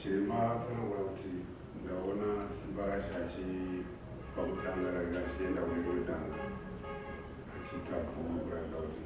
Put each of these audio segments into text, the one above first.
chirema tsanangura kuti ndaona simba racho pakutanga ranga achienda kune rimwe danga achiita bhuku kuratidza kuti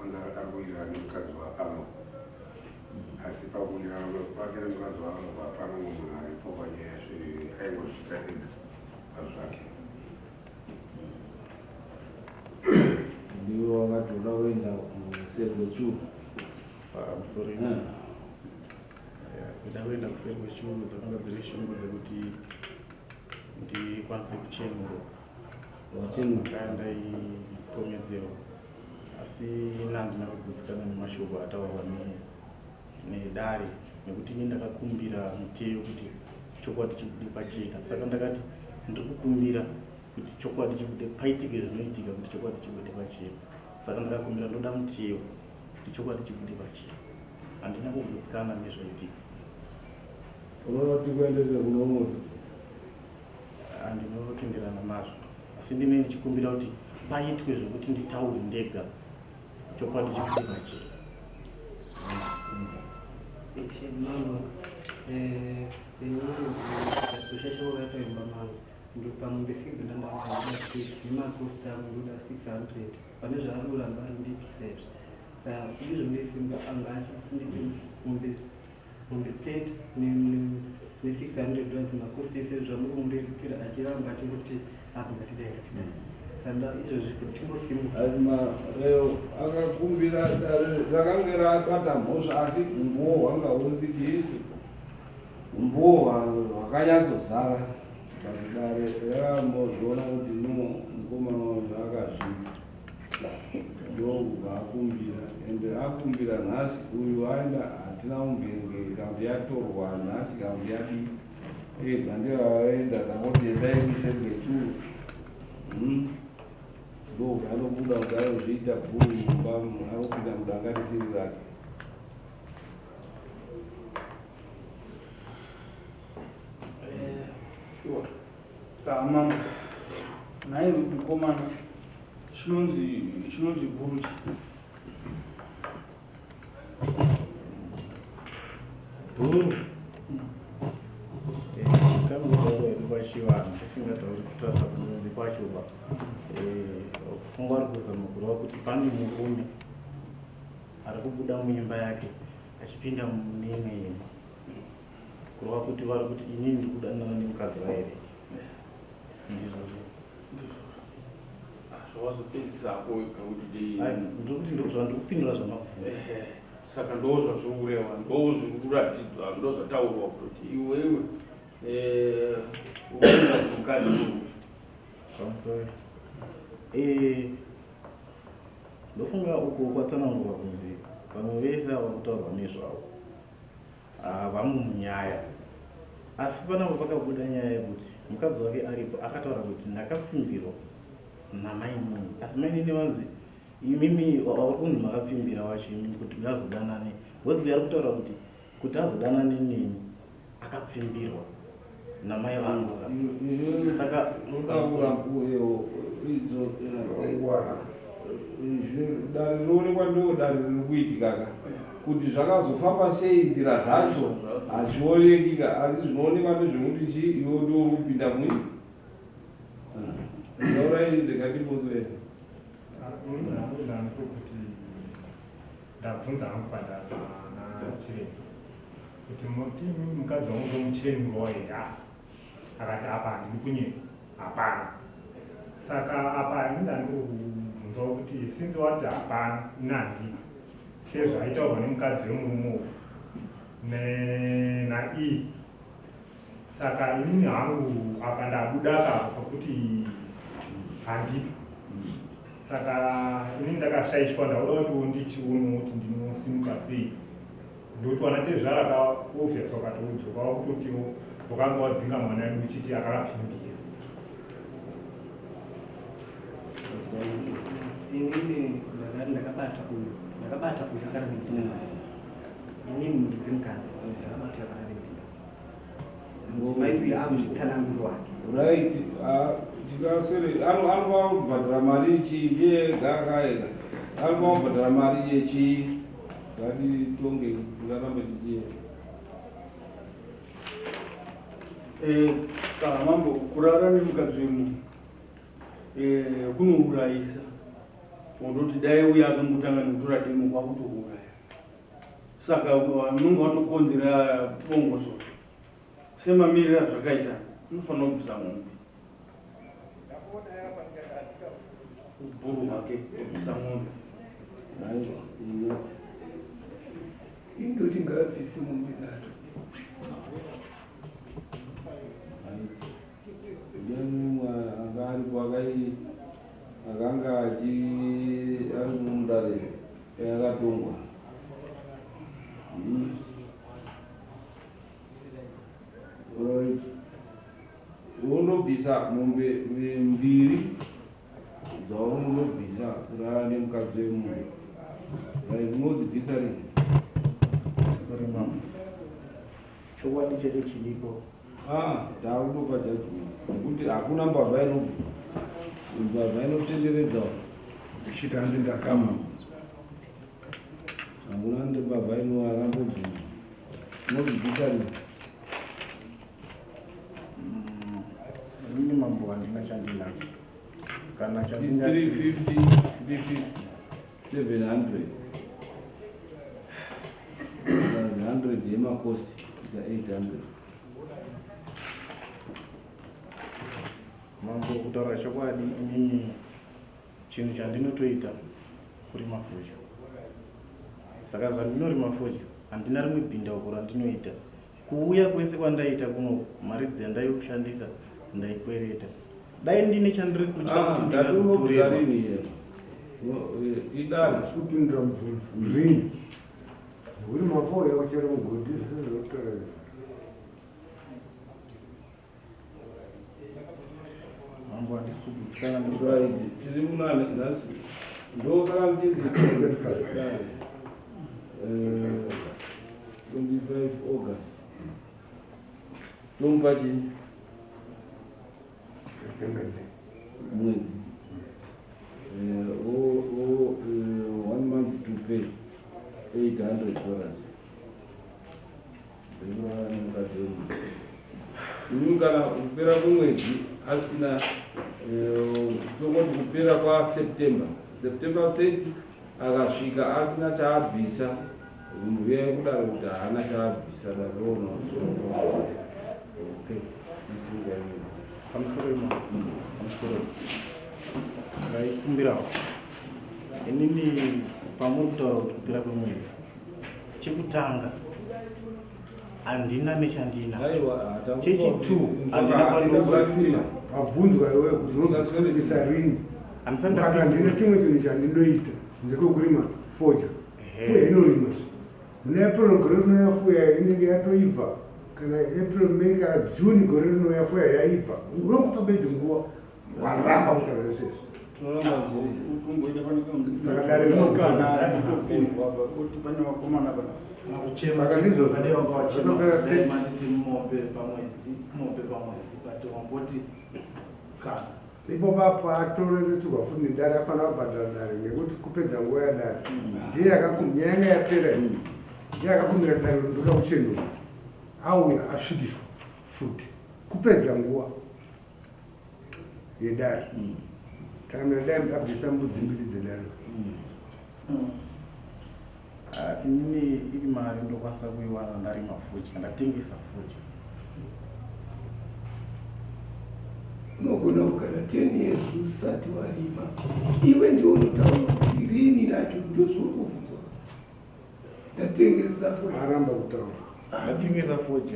anga ari kuwirirana nemukadzi waano, asi pakuwirirana kwake nemukadzi waano hapana mumwe munhu aripo panyaya aingozvita ega pazvake. Ndiwe wakatoda kuenda kuserwechu pamusori kuda kuenda kuserwechu dzakanga dziri shungu dzekuti ndikwanise kuchenurwa ndaenda ipromedzero, asi handina kugutsikana nemashoko ataurwa nedare nekuti ini ndakakumbira muteyo kuti chokwadi chibude pachena. Saka ndakati ndiri kukumbira kuti chokwadi chibude paitike zvinoitika kuti chokwadi chibude pachena. Saka ndakakumbira ndoda muteyo kuti chokwadi chibude pachena. Handina kugutsikana nezvaitika. unoti kuendese kuno munhu handinotenderana nazvo, asi ndine ndichikumbira kuti paitwe zvokuti nditaure ndega chokwadi chibude pachena. akakumbira rakanga rabata mhosva, asi umbowo hwanga husikisi, umbowo hwakanyatsozara pakudare ramozviona kuti mukomana wangu akazviita ndobva akumbira, ende akumbira nhasi uyu aenda hatina umbenge kambi yatorwa nhasi kambi yadi bandira aenda takoti endai kuserwechu ndobva anobuda kuti anozviita bhuru mumba anopinda mudanga risiri rake. Mama, naye mukomana chinonzi bhuru bhuru tamuawedu pachivanhu tisingatauri kutarisa kunonzi kwachoba ungwari kuzama kureva kuti pane murume ari kubuda muimba yake achipinda mune imwe imba kureva kuti vari kuti inini ndiri kudanana nemukadzi vaere ndizvo zvawazopedzisako kuti ndiri kuti ndiri kupindura zvamabvunza. Saka ndozva zviri kureva, ndozviri kuratidzwa, ndozvataurwa kuti iwewe unoenda kumukadzi pamusoro ndofunga uko kwatsanangurwa kunzi vamwe vese ava kutaurwa nezvavo havamo munyaya, asi panapa pakabuda nyaya yekuti mukadzi wake aripo akataura kuti ndakapfimbirwa namainini, asi mainini vanzi imimi vari kunhu makapfimbira wacho imimi kuti uyazodanane, wezvi ari kutaura kuti azodanane neni akapfimbirwa namai vangu. Saka ukaurakuyo idzo dare rinoonekwa ndo dare riri kuitikaka kuti zvakazofamba sei nzira dzacho hazvionekika, asi zvinoonekwa ndezvekuti chi iwo ndo kupinda mwini aurai ndikatibozere kuti ndabvunza hangu nachiremba kuti muti mukadzi wangu ndomuchenurwa here, akati apa handidi kunyika, hapana. Saka apa ini ndandikubvunzawo kuti sinzi wati hapana inandii sezvaitaurwa nemukadzi wemurume naii, saka inini hangu apa ndabuda apa pakuti handipi. Saka inini ndakashayishwa, ndauda kuti ndichiono kuti ndinosimuka sei, ndokuti wana tezvara kaobvious wakatodzokawo kutoti wakanga wadzinga mwana wedu uchiti akapfimbira. Inini ndakabata uyu akarimitira inini ndikimukadzi akabata akarimitira maiuya amutsananguro wake right. Tikasere anova kubhadhara mari chiyega akaenda anova kubhadhara mari yechi ngatitonge ngarambe tichienda Kana mambo kurara nemukadzi wemunhu kunourayisa. Undoti dai uya akangotanga nekutora demo kwakutouraya. Saka unonga watokonzera bongoso. Semamirira zvakaita unofanira kubvisa mombe. Ubhuru hwake kubvisa mombe. Indoti ngabvise mombe nato. Akanga ari mundare yakatongwa. Unobvisa mombe mbiri dzaunobvisa kurara nemukadzi wemunhu. Unodzibvisa rini? Sorry mama. Chokwadi chedu chilipo. Ndakutopa judgment nekuti hakuna mbavha inobva. Mbavha inotenderedzawo. Ichiti hanzi ndakama. Hamuna mbavha akambobvisa. Unodzibvisa rini? Ini mambo handina chandinacho. Kana chandinacho 350, 700. 100 yemakosti ita 800. mambo kutaura chokwadi inini chinhu chandinotoita kurima focho. Saka zvandinorima focho handina rimwe bhindauko randinoita. Kuuya kwese kwandaita kuno mari dzandaikushandisa ndaikwereta. Dai ndine chandiri kutya kuti ndingazotoreva. Idari Kupindura mubvunzo. Rini. Uri mafo yakuchera mugodi zvotora. Mambo handisi kugutsikana tiri munane nhasi ndosaka mchinzi 25 August tomba chini mwedzi 1 month to pay $800. Inu kana kupera kwemwedzi asina tongoti kupera kwaSeptember 30 akasvika asina chaabvisa mbuya yekudaro kuti haana chaabvisa daroona pamusoro ndaikumbirawo inini pamuri kutaura kuti kupera kwemwedzi chekutanga handina nechandina, chechi2 handina pandobvasima abvunzwa iwe kuti unogafundisa rini kana ndine chimwe chinhu chandinoita nzekokurima foja fuya inorima muna April gore rino yafuya inenge yatoibva kana April May kana June gore rino yafuya yaibva unokupa bedzi nguva waramba kutaura sezvo saka dare saka ipo papo atoreretirwa futi dare afanira kubhadhara dare ngekuti kupedza nguva yadare ndiye nyanga yapera ndiye akakumbira dare ndoda kuchenura auya asvikiswa futi kupedza nguva yedare tamira dai mukabvisa mbudzi mbiri dzedare inini iri mari ndokwanisa kuiwana ndarima fuchi ndatengesa fuchi. Unogona kugara 10 years usati warima iwe ndio unotaura kuti rini racho ndozvotobvunzwa ndatengesa fuchi aramba kutaura ndatengesa fuchi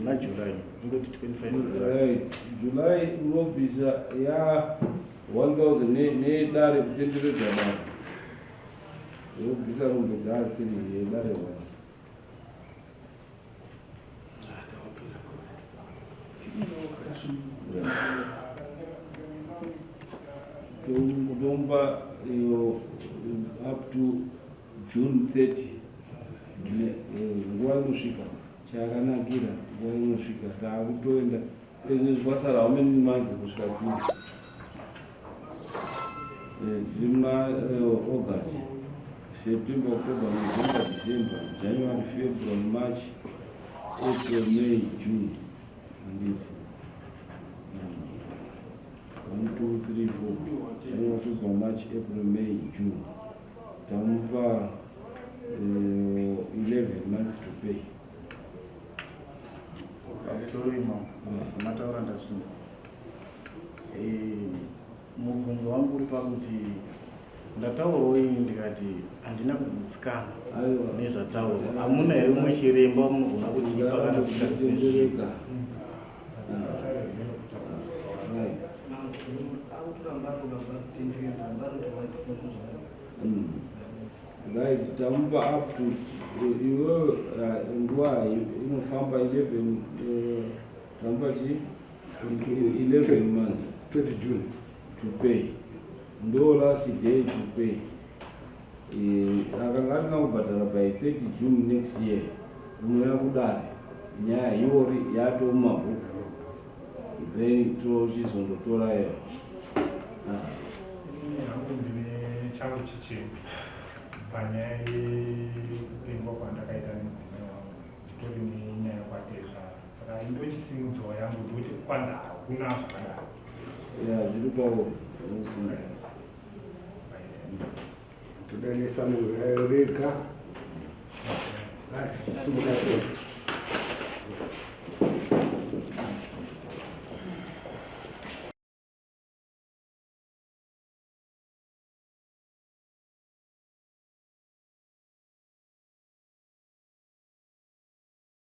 na July ngoti 25 July unobvisa ya 1000 nedare kutenderedza dare unobvisa mombe dzasiri yedare 1 kutomba up to June 30 nguva inosvika chakanakira nguva inosvika taakutoenda kwasara how many months kusvika June muna August September, October, November, December, January, February, March, April, May, June. Indeed. 1, 2, 3, 4. January, February, March, April, May, June. Tampa 11 months to pay. Sorry, ma'am. Mataura ndazvinzwa. Mubvunzo wangu uri pakuti ndataurawo ini ndikati handina kugutsikana nezvataurwa. Hamuna here umwe chiremba munogona kutipa kana kutendereka. Right, tamupa up to iwe nguva inofamba 11 tamupa 11 months 20 June to pay. Ndo last day to pay. Akanga asingakubhadhara by 30 June next year, unoya kudare nyaya iwori yato mumabhuku, then tochizondotora iyo. Hangu ndine changu chichena panyaya yekupengwa kwandakaita nemudzimai wangu, nditori nenyaya kwatezva, saka indochisimidzwa yangu ndokuti kwanza hakuna zvakadaro. Zviri kwauri todanisa munhu rega.